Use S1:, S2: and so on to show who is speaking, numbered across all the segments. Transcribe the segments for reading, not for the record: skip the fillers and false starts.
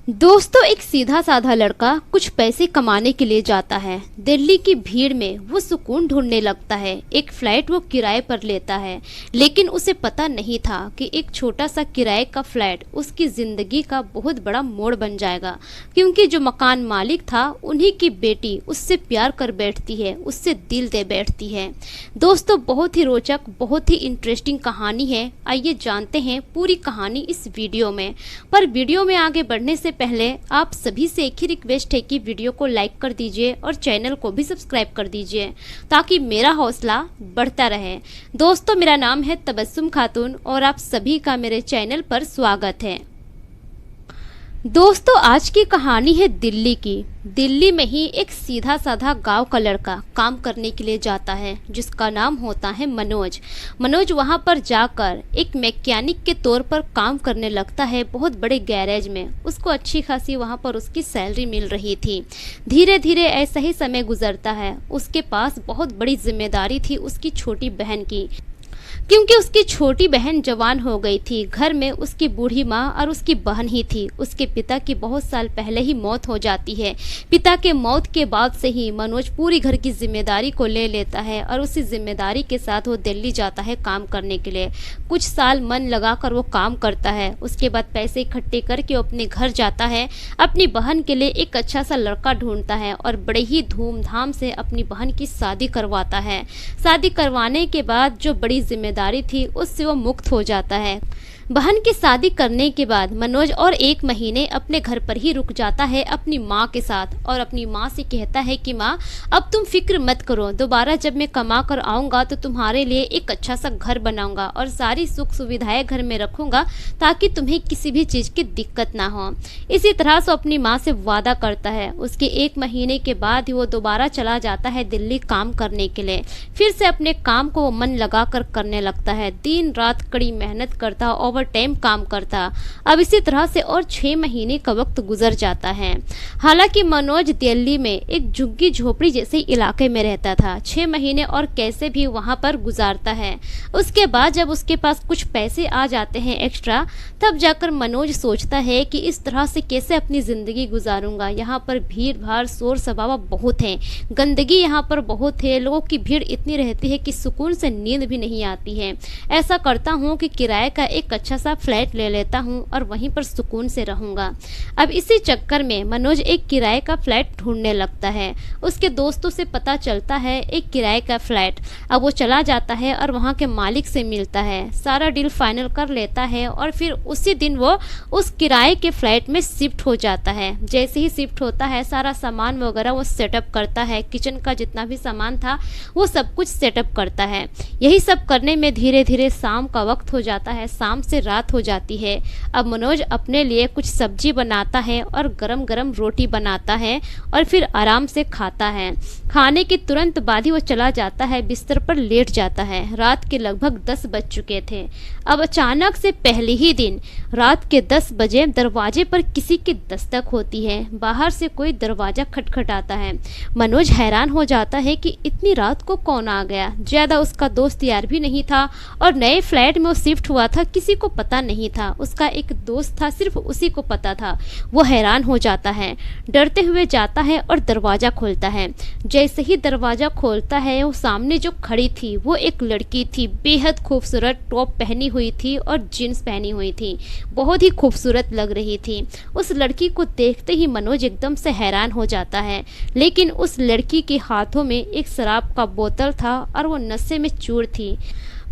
S1: दोस्तों, एक सीधा साधा लड़का कुछ पैसे कमाने के लिए जाता है। दिल्ली की भीड़ में वो सुकून ढूंढने लगता है। एक फ्लैट वो किराए पर लेता है, लेकिन उसे पता नहीं था कि एक छोटा सा किराए का फ्लैट उसकी जिंदगी का बहुत बड़ा मोड़ बन जाएगा, क्योंकि जो मकान मालिक था उन्हीं की बेटी उससे प्यार कर बैठती है, उससे दिल दे बैठती है। दोस्तों, बहुत ही रोचक, बहुत ही इंटरेस्टिंग कहानी है। आइए जानते हैं पूरी कहानी इस वीडियो में। पर वीडियो में आगे बढ़ने से पहले आप सभी से एक ही रिक्वेस्ट है कि वीडियो को लाइक कर दीजिए और चैनल को भी सब्सक्राइब कर दीजिए, ताकि मेरा हौसला बढ़ता रहे। दोस्तों, मेरा नाम है तबस्सुम खातून और आप सभी का मेरे चैनल पर स्वागत है। दोस्तों, आज की कहानी है दिल्ली की। दिल्ली में ही एक सीधा साधा गांव का लड़का काम करने के लिए जाता है, जिसका नाम होता है मनोज। मनोज वहां पर जाकर एक मैकेनिक के तौर पर काम करने लगता है, बहुत बड़े गैरेज में। उसको अच्छी खासी वहां पर उसकी सैलरी मिल रही थी। धीरे धीरे ऐसा ही समय गुजरता है। उसके पास बहुत बड़ी जिम्मेदारी थी उसकी छोटी बहन की, क्योंकि उसकी छोटी बहन जवान हो गई थी। घर में उसकी बूढ़ी माँ और उसकी बहन ही थी। उसके पिता की बहुत साल पहले ही मौत हो जाती है। पिता के मौत के बाद से ही मनोज पूरी घर की जिम्मेदारी को ले लेता है और उसी जिम्मेदारी के साथ वो दिल्ली जाता है काम करने के लिए। कुछ साल मन लगाकर वो काम करता है। उसके बाद पैसे इकट्ठे करके वो अपने घर जाता है, अपनी बहन के लिए एक अच्छा सा लड़का ढूंढता है और बड़े ही धूमधाम से अपनी बहन की शादी करवाता है। शादी करवाने के बाद जो बड़ी जिम्मेदारी थी उससे वो मुक्त हो जाता है। बहन की शादी करने के बाद मनोज और 1 महीने अपने घर पर ही रुक जाता है अपनी माँ के साथ, और अपनी माँ से कहता है कि माँ, अब तुम फिक्र मत करो, दोबारा जब मैं कमा कर आऊँगा तो तुम्हारे लिए एक अच्छा सा घर बनाऊंगा और सारी सुख सुविधाएं घर में रखूंगा, ताकि तुम्हें किसी भी चीज़ की दिक्कत ना हो। इसी तरह से अपनी माँ से वादा करता है। उसके 1 महीने के बाद ही वो दोबारा चला जाता है दिल्ली काम करने के लिए। फिर से अपने काम को वो मन लगा कर करने लगता है। दिन रात कड़ी मेहनत करता, ओवर टाइम काम करता। अब इसी तरह से और 6 महीने का वक्त गुजर जाता है। हालांकि मनोज दिल्ली में एक झुग्गी झोपड़ी जैसे इलाके में रहता था। 6 महीने और कैसे भी वहां पर गुजारता है। उसके बाद जब उसके पास कुछ पैसे आ जाते हैं एक्स्ट्रा, तब जाकर मनोज सोचता है कि इस तरह से कैसे अपनी जिंदगी गुजारूंगा। यहाँ पर भीड़ भाड़ शोर शराबा बहुत है, गंदगी यहाँ पर बहुत है, लोगों की भीड़ इतनी रहती है कि सुकून से नींद भी नहीं आती है। ऐसा करता हूँ कि किराए का एक अच्छा सा फ्लैट ले लेता हूँ और वहीं पर सुकून से रहूंगा। अब इसी चक्कर में मनोज एक किराए का फ्लैट ढूंढने लगता है। उसके दोस्तों से पता चलता है एक किराए का फ्लैट। अब वो चला जाता है और वहाँ के मालिक से मिलता है, सारा डील फाइनल कर लेता है और फिर उसी दिन वो उस किराए के फ्लैट में शिफ्ट हो जाता है। जैसे ही शिफ्ट होता है, सारा सामान वगैरह वो सेटअप करता है। किचन का जितना भी सामान था वो सब कुछ सेटअप करता है। यही सब करने में धीरे धीरे शाम का वक्त हो जाता है, शाम से रात हो जाती है। अब मनोज अपने लिए कुछ सब्जी बनाता है और गरम गरम रोटी बनाता है और फिर आराम से खाता है। खाने के तुरंत बाद ही वो चला जाता है, बिस्तर पर लेट जाता है। रात के लगभग 10 बज चुके थे। अब अचानक से पहले ही दिन रात के 10 बजे दरवाजे पर किसी की दस्तक होती है। बाहर से कोई दरवाजा खटखटाता है। मनोज हैरान हो जाता है कि इतनी रात को कौन आ गया। ज्यादा उसका दोस्त यार भी नहीं था और नए फ्लैट में वो शिफ्ट हुआ था, किसी को पता नहीं था। उसका एक दोस्त था, सिर्फ उसी को पता था। वो हैरान हो जाता है, डरते हुए जाता है और दरवाजा खोलता है। जैसे ही दरवाजा खोलता है, वो सामने जो खड़ी थी वो एक लड़की थी। बेहद खूबसूरत टॉप पहनी हुई थी और जीन्स पहनी हुई थी, बहुत ही खूबसूरत लग रही थी। उस लड़की को देखते ही मनोज एकदम से हैरान हो जाता है, लेकिन उस लड़की के हाथों में एक शराब का बोतल था और वो नशे में चूर थी।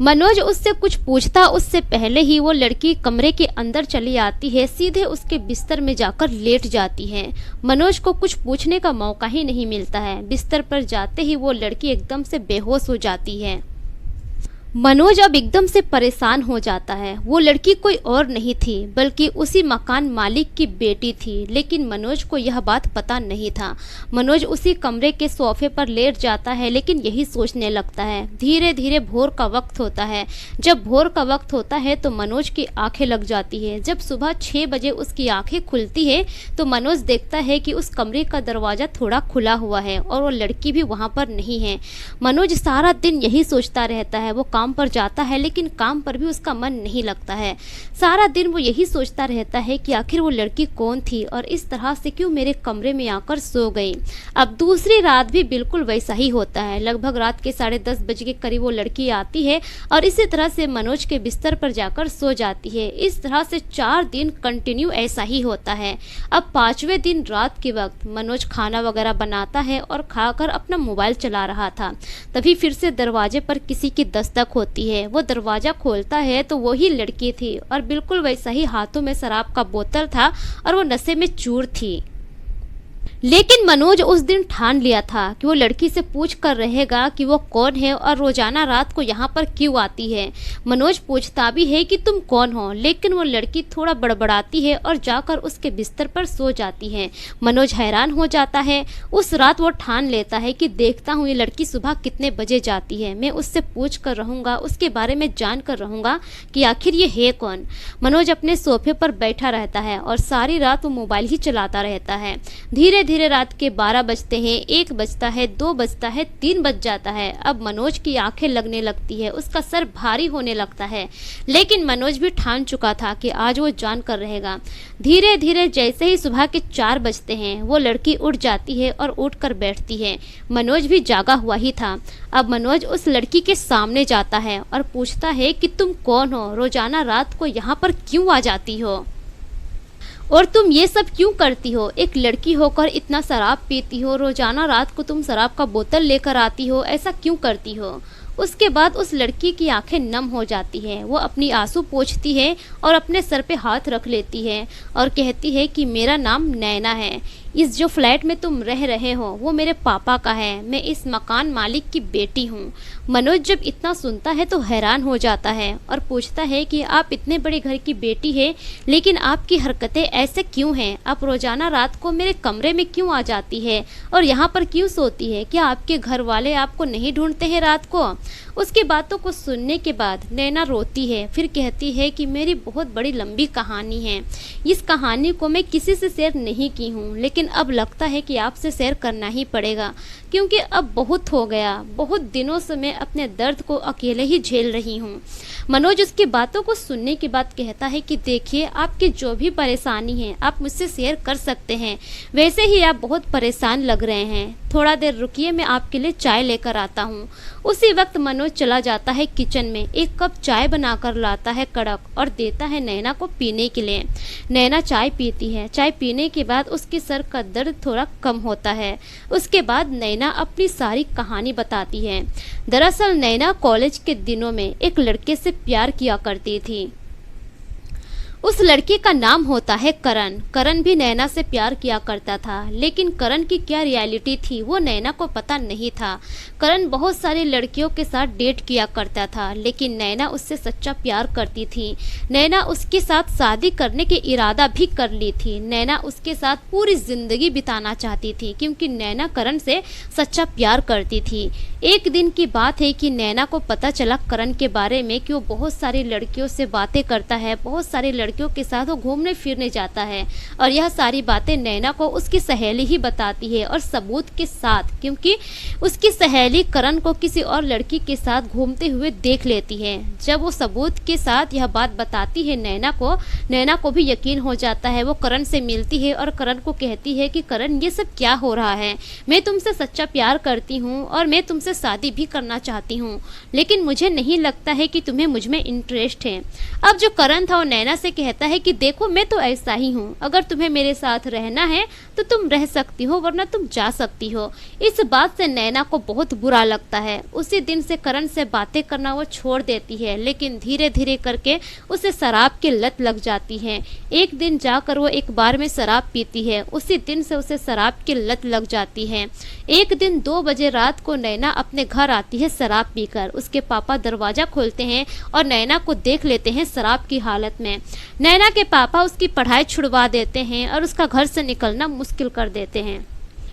S1: मनोज उससे कुछ पूछता उससे पहले ही वो लड़की कमरे के अंदर चली आती है, सीधे उसके बिस्तर में जाकर लेट जाती है। मनोज को कुछ पूछने का मौका ही नहीं मिलता है। बिस्तर पर जाते ही वो लड़की एकदम से बेहोश हो जाती है। मनोज अब एकदम से परेशान हो जाता है। वो लड़की कोई और नहीं थी बल्कि उसी मकान मालिक की बेटी थी, लेकिन मनोज को यह बात पता नहीं था। मनोज उसी कमरे के सोफे पर लेट जाता है, लेकिन यही सोचने लगता है। धीरे धीरे भोर का वक्त होता है। जब भोर का वक्त होता है तो मनोज की आंखें लग जाती है। जब सुबह 6 बजे उसकी आंखें खुलती है तो मनोज देखता है कि उस कमरे का दरवाजा थोड़ा खुला हुआ है और वो लड़की भी वहाँ पर नहीं है। मनोज सारा दिन यही सोचता रहता है। वो काम पर जाता है, लेकिन काम पर भी उसका मन नहीं लगता है। सारा दिन वो यही सोचता रहता है कि आखिर वो लड़की कौन थी और इस तरह से क्यों मेरे कमरे में आकर सो गई। अब दूसरी रात भी बिल्कुल वैसा ही होता है। लगभग रात के 10:30 बजे के करीब वो लड़की आती है और इसी तरह से मनोज के बिस्तर पर जाकर सो जाती है। इस तरह से 4 दिन कंटिन्यू ऐसा ही होता है। अब 5वें दिन रात के वक्त मनोज खाना वगैरह बनाता है और खाकर अपना मोबाइल चला रहा था। तभी फिर से दरवाजे पर किसी की दस्तक होती है। वो दरवाज़ा खोलता है तो वही लड़की थी और बिल्कुल वैसा ही हाथों में शराब का बोतल था और वो नशे में चूर थी। लेकिन मनोज उस दिन ठान लिया था कि वो लड़की से पूछ कर रहेगा कि वो कौन है और रोजाना रात को यहाँ पर क्यों आती है। मनोज पूछता भी है कि तुम कौन हो, लेकिन वो लड़की थोड़ा बड़बड़ाती है और जाकर उसके बिस्तर पर सो जाती है। मनोज हैरान हो जाता है। उस रात वो ठान लेता है कि देखता हूँ ये लड़की सुबह कितने बजे जाती है, मैं उससे पूछ कर रहूँगा, उसके बारे में जान कर रहूँगा कि आखिर ये है कौन। मनोज अपने सोफे पर बैठा रहता है और सारी रात वो मोबाइल ही चलाता रहता है। धीरे धीरे रात के 12 बजते हैं, 1 बजता है, 2 बजता है, 3 बज जाता है। अब मनोज की आंखें लगने लगती है, उसका सर भारी होने लगता है, लेकिन मनोज भी ठान चुका था कि आज वो जान कर रहेगा। धीरे धीरे जैसे ही सुबह के 4 बजते हैं वो लड़की उठ जाती है और उठ कर बैठती है। मनोज भी जागा हुआ ही था। अब मनोज उस लड़की के सामने जाता है और पूछता है कि तुम कौन हो, रोजाना रात को यहाँ पर क्यों आ जाती हो और तुम ये सब क्यों करती हो? एक लड़की होकर इतना शराब पीती हो, रोजाना रात को तुम शराब का बोतल लेकर आती हो, ऐसा क्यों करती हो? उसके बाद उस लड़की की आंखें नम हो जाती है। वो अपनी आंसू पोंछती है और अपने सर पे हाथ रख लेती है और कहती है कि मेरा नाम नैना है। इस जो फ्लैट में तुम रह रहे हो वो मेरे पापा का है, मैं इस मकान मालिक की बेटी हूँ। मनोज जब इतना सुनता है तो हैरान हो जाता है और पूछता है कि आप इतने बड़े घर की बेटी है, लेकिन आपकी हरकतें ऐसे क्यों हैं? आप रोजाना रात को मेरे कमरे में क्यों आ जाती है और यहाँ पर क्यों सोती है? क्या आपके घर वाले आपको नहीं ढूंढते हैं रात को? उसकी बातों को सुनने के बाद नैना रोती है, फिर कहती है कि मेरी बहुत बड़ी लंबी कहानी है। इस कहानी को मैं किसी से शेयर नहीं की हूँ, लेकिन अब लगता है कि आपसे शेयर करना ही पड़ेगा, क्योंकि अब बहुत हो गया। बहुत दिनों से मैं अपने दर्द को अकेले ही झेल रही हूँ। मनोज उसकी बातों को सुनने के बाद कहता है कि देखिए, आपकी जो भी परेशानी है आप मुझसे शेयर कर सकते हैं। वैसे ही आप बहुत परेशान लग रहे हैं, थोड़ा देर रुकिए, मैं आपके लिए चाय लेकर आता हूँ। उसी वक्त मनोज चला जाता है किचन में, एक कप चाय बनाकर लाता है कड़क और देता है नैना को पीने के लिए। नैना चाय पीती है। चाय पीने के बाद उसके सर का दर्द थोड़ा कम होता है। उसके बाद नैना अपनी सारी कहानी बताती है। दरअसल नैना कॉलेज के दिनों में एक लड़के से प्यार किया करती थी। उस लड़के का नाम होता है करण। करण भी नैना से प्यार किया करता था, लेकिन करण की क्या रियलिटी थी वो नैना को पता नहीं था। करण बहुत सारी लड़कियों के साथ डेट किया करता था, लेकिन नैना उससे सच्चा प्यार करती थी। नैना उसके साथ शादी करने के इरादा भी कर ली थी। नैना उसके साथ पूरी जिंदगी बिताना चाहती थी, क्योंकि नैना करण से सच्चा प्यार करती थी। एक दिन की बात है कि नैना को पता चला करण के बारे में कि वो बहुत सारी लड़कियों से बातें करता है, बहुत सारी लड़कियों के साथ वो घूमने फिरने जाता है, और यह सारी बातें नैना को उसकी सहेली ही बताती है, और सबूत के साथ, क्योंकि उसकी सहेली करण को किसी और लड़की के साथ घूमते हुए देख लेती है। जब वो सबूत के साथ यह बात बताती है नैना को भी यकीन हो जाता है। वो करण से मिलती है और करण को कहती है कि करण, ये सब क्या हो रहा है? मैं तुमसे सच्चा प्यार करती हूँ और मैं तुमसे शादी भी करना चाहती हूँ, लेकिन मुझे नहीं लगता है कि तुम्हें मुझ में इंटरेस्ट है। अब जो करण था वो नैना से कहता है कि देखो, मैं तो ऐसा ही हूँ, अगर तुम्हें मेरे साथ रहना है तो तुम रह सकती हो, वरना तुम जा सकती हो। इस बात से नैना को बहुत बुरा लगता है। उसी दिन से करण से बातें करना वो छोड़ देती है, लेकिन धीरे धीरे करके उसे शराब की लत लग जाती है। एक दिन जाकर वो एक बार में शराब पीती है, उसी दिन से उसे शराब की लत लग जाती है। एक दिन 2 बजे रात को नैना अपने घर आती है शराब पीकर। उसके पापा दरवाजा खोलते हैं और नैना को देख लेते हैं शराब की हालत में। नैना के पापा उसकी पढ़ाई छुड़वा देते हैं और उसका घर से निकलना मुश्किल कर देते हैं,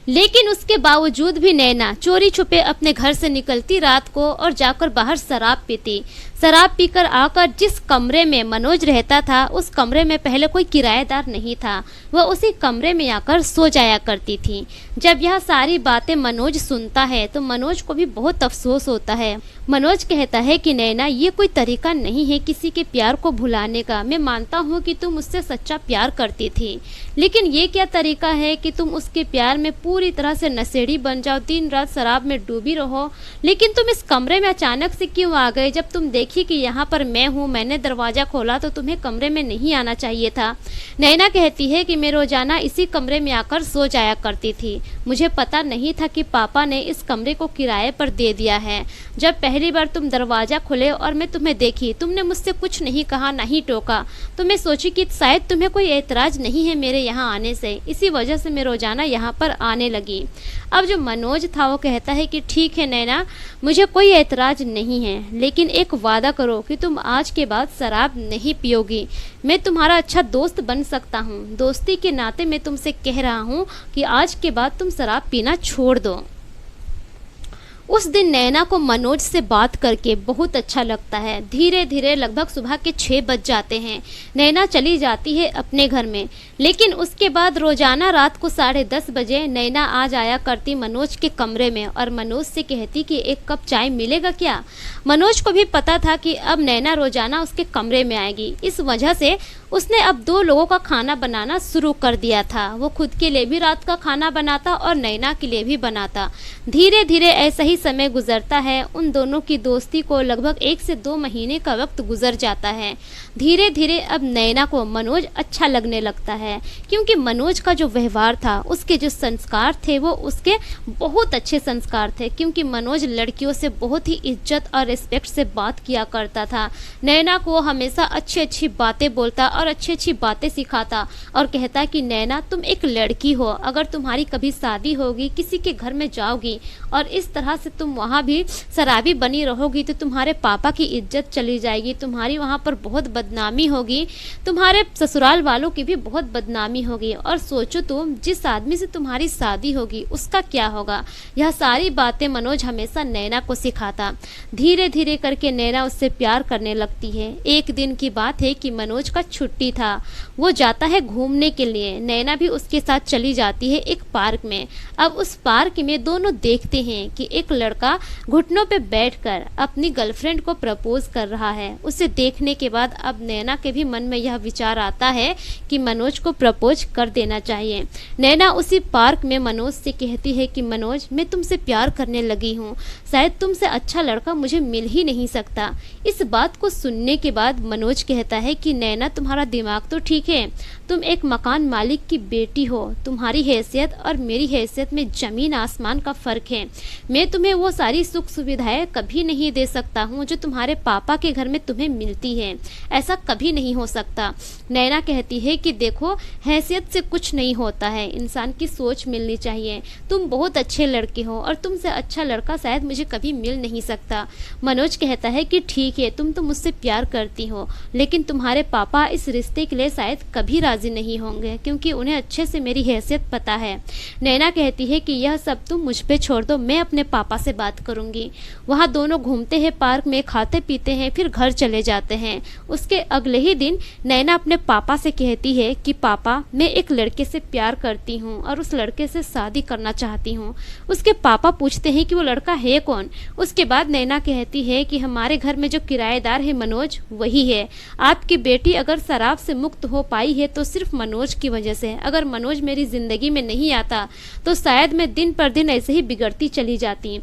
S1: लेकिन उसके बावजूद भी नैना चोरी छुपे अपने घर से निकलती रात को और जाकर बाहर शराब पीती। शराब पीकर आकर जिस कमरे में मनोज रहता था उस कमरे में पहले कोई किराएदार नहीं था, वह उसी कमरे में आकर सो जाया करती थी। जब यह सारी बातें मनोज सुनता है तो मनोज को भी बहुत अफसोस होता है। मनोज कहता है कि नैना, ये कोई तरीका नहीं है किसी के प्यार को भुलाने का। मैं मानता हूँ कि तुम उससे सच्चा प्यार करती थी, लेकिन ये क्या तरीका है कि तुम उसके प्यार में पूरी तरह से नशेड़ी बन जाओ, दिन रात शराब में डूबी रहो। लेकिन तुम इस कमरे में अचानक से क्यों आ गए? जब तुम देखी कि यहाँ पर मैं हूँ, मैंने दरवाज़ा खोला, तो तुम्हें कमरे में नहीं आना चाहिए था। नैना कहती है कि मैं रोजाना इसी कमरे में आकर सो जाया करती थी। मुझे पता नहीं था कि पापा ने इस कमरे को किराए पर दे दिया है। जब पहली बार तुम दरवाज़ा खोले और मैं तुम्हें देखी, तुमने मुझसे कुछ नहीं कहा, नहीं टोका, तो मैं सोची कि शायद तुम्हें कोई एतराज़ नहीं है मेरे यहाँ आने से, इसी वजह से मैं रोज़ाना यहाँ पर आने लगी। अब जो मनोज था वो कहता है कि ठीक है नैना, मुझे कोई एतराज़ नहीं है, लेकिन एक वादा करो कि तुम आज के बाद शराब नहीं पियोगी। मैं तुम्हारा अच्छा दोस्त बन सकता हूँ। दोस्ती के नाते मैं तुमसे कह रहा हूँ कि आज के बाद तुम शराब पीना छोड़ दो। उस दिन नैना को मनोज से बात करके बहुत अच्छा लगता है। धीरे धीरे लगभग सुबह के 6 बज जाते हैं। नैना चली जाती है अपने घर में, लेकिन उसके बाद रोजाना रात को 10:30 बजे नैना आ जाया करती मनोज के कमरे में और मनोज से कहती कि एक कप चाय मिलेगा क्या। मनोज को भी पता था कि अब नैना रोजाना उसके कमरे में आएगी, इस वजह से उसने अब 2 लोगों का खाना बनाना शुरू कर दिया था। वो खुद के लिए भी रात का खाना बनाता और नैना के लिए भी बनाता। धीरे धीरे ऐसा ही समय गुजरता है। उन दोनों की दोस्ती को लगभग 1 से 2 महीने का वक्त गुजर जाता है। धीरे धीरे अब नैना को मनोज अच्छा लगने लगता है, क्योंकि मनोज का जो व्यवहार था, उसके जो संस्कार थे, वो उसके बहुत अच्छे संस्कार थे। क्योंकि मनोज लड़कियों से बहुत ही इज्जत और रिस्पेक्ट से बात किया करता था। नैना को हमेशा अच्छी अच्छी बातें बोलता और अच्छी अच्छी बातें सिखाता और कहता कि नैना, तुम एक लड़की हो, अगर तुम्हारी कभी शादी होगी, किसी के घर में जाओगी और इस तरह से तुम वहाँ भी शराबी बनी रहोगी, तो तुम्हारे पापा की इज्जत चली जाएगी, तुम्हारी वहाँ पर बहुत बदनामी होगी, तुम्हारे ससुराल वालों की भी बहुत बदनामी होगी। और सोचो तुम, जिस आदमी से तुम्हारी शादी होगी उसका क्या होगा। यह सारी बातें मनोज हमेशा नैना को सिखाता। धीरे धीरे करके नैना उससे प्यार करने लगती है। एक दिन की बात है कि मनोज का छुट्टी था, वो जाता है घूमने के लिए। नैना भी उसके साथ चली जाती है एक पार्क में। अब उस पार्क में दोनों देखते हैं कि एक लड़का घुटनों पे बैठकर अपनी गर्लफ्रेंड को प्रपोज कर रहा है। उसे देखने के बाद अब नैना के भी मन में यह विचार आता है कि मनोज को प्रपोज कर देना चाहिए। नैना उसी पार्क में मनोज से कहती है कि मनोज, मैं तुमसे प्यार करने लगी हूँ, शायद तुमसे अच्छा लड़का मुझे मिल ही नहीं सकता। इस बात को सुनने के बाद मनोज कहता है कि नैना, तुम्हारा दिमाग तो ठीक है, तुम एक मकान मालिक की बेटी हो, तुम्हारी हैसियत और मेरी हैसियत में ज़मीन आसमान का फ़र्क है। मैं तुम्हें वो सारी सुख सुविधाएं कभी नहीं दे सकता हूँ जो तुम्हारे पापा के घर में तुम्हें मिलती है, ऐसा कभी नहीं हो सकता। नैना कहती है कि देखो, हैसियत से कुछ नहीं होता है, इंसान की सोच मिलनी चाहिए। तुम बहुत अच्छे लड़के हो और तुमसे अच्छा लड़का शायद मुझे कभी मिल नहीं सकता। मनोज कहता है कि ठीक है, तुम तो मुझसे प्यार करती हो, लेकिन तुम्हारे पापा इस रिश्ते के लिए शायद कभी राजी नहीं होंगे, क्योंकि उन्हें अच्छे से मेरी हैसियत पता है। नैना कहती है कि यह सब तुम मुझ पे छोड़ दो, मैं अपने पापा से बात करूंगी। वहाँ दोनों घूमते हैं पार्क में, खाते पीते हैं, फिर घर चले जाते हैं। उसके अगले ही दिन नैना अपने पापा से कहती है कि पापा, मैं एक लड़के से प्यार करती हूँ और उस लड़के से शादी करना चाहती हूँ। उसके पापा पूछते हैं कि वो लड़का है कौन। उसके बाद नैना कहती है कि हमारे घर में जो किराएदार है मनोज, वही है। आपकी बेटी अगर शराब से मुक्त हो पाई है तो सिर्फ मनोज की वजह से। अगर मनोज मेरी ज़िंदगी में नहीं आता तो शायद मैं दिन पर दिन ऐसे ही बिगड़ती चली जाती।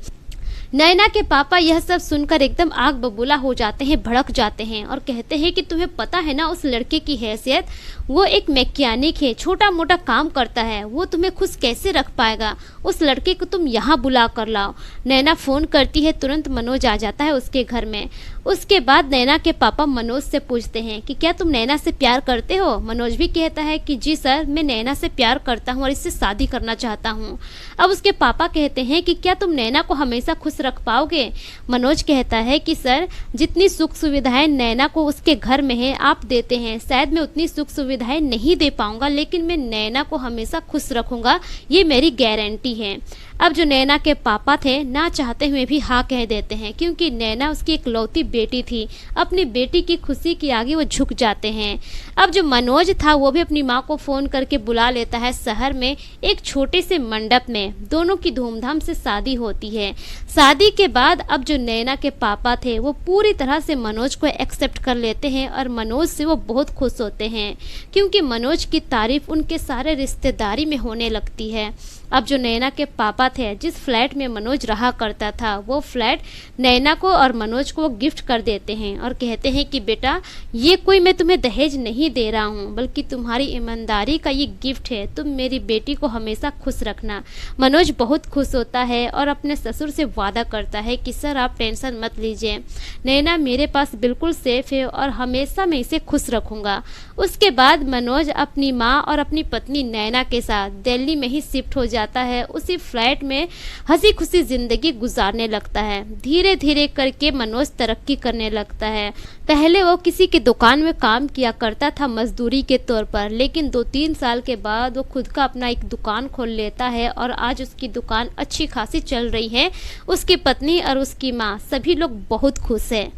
S1: नैना के पापा यह सब सुनकर एकदम आग बबूला हो जाते हैं, भड़क जाते हैं और कहते हैं कि तुम्हें पता है ना उस लड़के की हैसियत, वो एक मैकेनिक है, छोटा मोटा काम करता है, वो तुम्हें खुश कैसे रख पाएगा। उस लड़के को तुम यहाँ बुला कर लाओ। नैना फ़ोन करती है, तुरंत मनोज आ जाता है उसके घर में। उसके बाद नैना के पापा मनोज से पूछते हैं कि क्या तुम नैना से प्यार करते हो। मनोज भी कहता है कि जी सर, मैं नैना से प्यार करता हूँ और इससे शादी करना चाहता हूँ। अब उसके पापा कहते हैं कि क्या तुम नैना को हमेशा खुश रख पाओगे। मनोज कहता है कि सर, जितनी सुख सुविधाएं नैना को उसके घर में है आप देते हैं, शायद मैं उतनी सुख सुविधाएं नहीं दे पाऊंगा, लेकिन मैं नैना को हमेशा खुश रखूंगा, ये मेरी गारंटी है। अब जो नैना के पापा थे ना चाहते हुए भी हाँ कह देते हैं, क्योंकि नैना उसकी इकलौती बेटी थी। अपनी बेटी की खुशी के आगे वो झुक जाते हैं। अब जो मनोज था वो भी अपनी माँ को फ़ोन करके बुला लेता है शहर में एक छोटे से मंडप में। दोनों की धूमधाम से शादी होती है। शादी के बाद अब जो नैना के पापा थे वो पूरी तरह से मनोज को एक्सेप्ट कर लेते हैं और मनोज से वो बहुत खुश होते हैं, क्योंकि मनोज की तारीफ उनके सारे रिश्तेदारी में होने लगती है। अब जो नैना के पापा थे, जिस फ्लैट में मनोज रहा करता था, वो फ्लैट नैना को और मनोज को गिफ्ट कर देते हैं और कहते हैं कि बेटा ये कोई मैं तुम्हें दहेज नहीं दे रहा हूँ, बल्कि तुम्हारी ईमानदारी का ये गिफ्ट है। तुम मेरी बेटी को हमेशा खुश रखना। मनोज बहुत खुश होता है और अपने ससुर से वादा करता है कि सर आप टेंशन मत लीजिए, नैना मेरे पास बिल्कुल सेफ है और हमेशा मैं इसे खुश रखूँगा। उसके बाद मनोज अपनी माँ और अपनी पत्नी नैना के साथ दिल्ली में ही शिफ्ट हो जाता है। उसी फ्लैट में हंसी खुशी जिंदगी गुजारने लगता है। धीरे धीरे करके मनोज तरक्की करने लगता है। पहले वो किसी की दुकान में काम किया करता था मजदूरी के तौर पर, लेकिन 2-3 साल के बाद वो खुद का अपना एक दुकान खोल लेता है और आज उसकी दुकान अच्छी खासी चल रही है। उसकी पत्नी और उसकी माँ सभी लोग बहुत खुश है।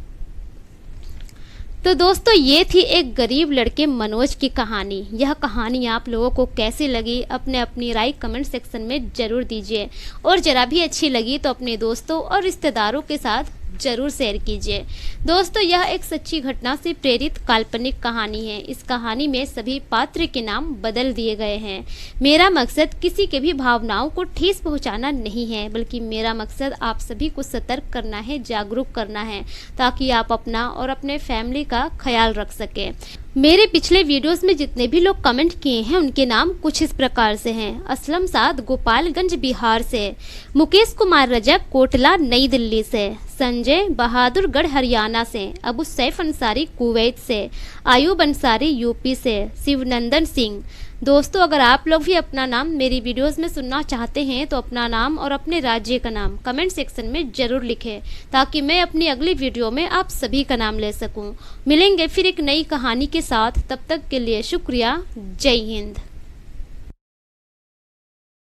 S1: तो दोस्तों ये थी एक गरीब लड़के मनोज की कहानी। यह कहानी आप लोगों को कैसी लगी अपने अपनी राय कमेंट सेक्शन में ज़रूर दीजिए, और ज़रा भी अच्छी लगी तो अपने दोस्तों और रिश्तेदारों के साथ ज़रूर शेयर कीजिए। दोस्तों यह एक सच्ची घटना से प्रेरित काल्पनिक कहानी है। इस कहानी में सभी पात्र के नाम बदल दिए गए हैं। मेरा मकसद किसी के भी भावनाओं को ठेस पहुंचाना नहीं है, बल्कि मेरा मकसद आप सभी को सतर्क करना है, जागरूक करना है, ताकि आप अपना और अपने फैमिली का ख्याल रख सकें। मेरे पिछले वीडियोस में जितने भी लोग कमेंट किए हैं उनके नाम कुछ इस प्रकार से हैं। असलम साद गोपालगंज बिहार से, मुकेश कुमार रजक कोटला नई दिल्ली से, संजय बहादुरगढ़ हरियाणा से, अबू सैफ अंसारी कुवैत से, आयूब अंसारी यूपी से, शिवनंदन सिंह। दोस्तों अगर आप लोग भी अपना नाम मेरी वीडियोस में सुनना चाहते हैं तो अपना नाम और अपने राज्य का नाम कमेंट सेक्शन में ज़रूर लिखें, ताकि मैं अपनी अगली वीडियो में आप सभी का नाम ले सकूं। मिलेंगे फिर एक नई कहानी के साथ, तब तक के लिए शुक्रिया। जय हिंद।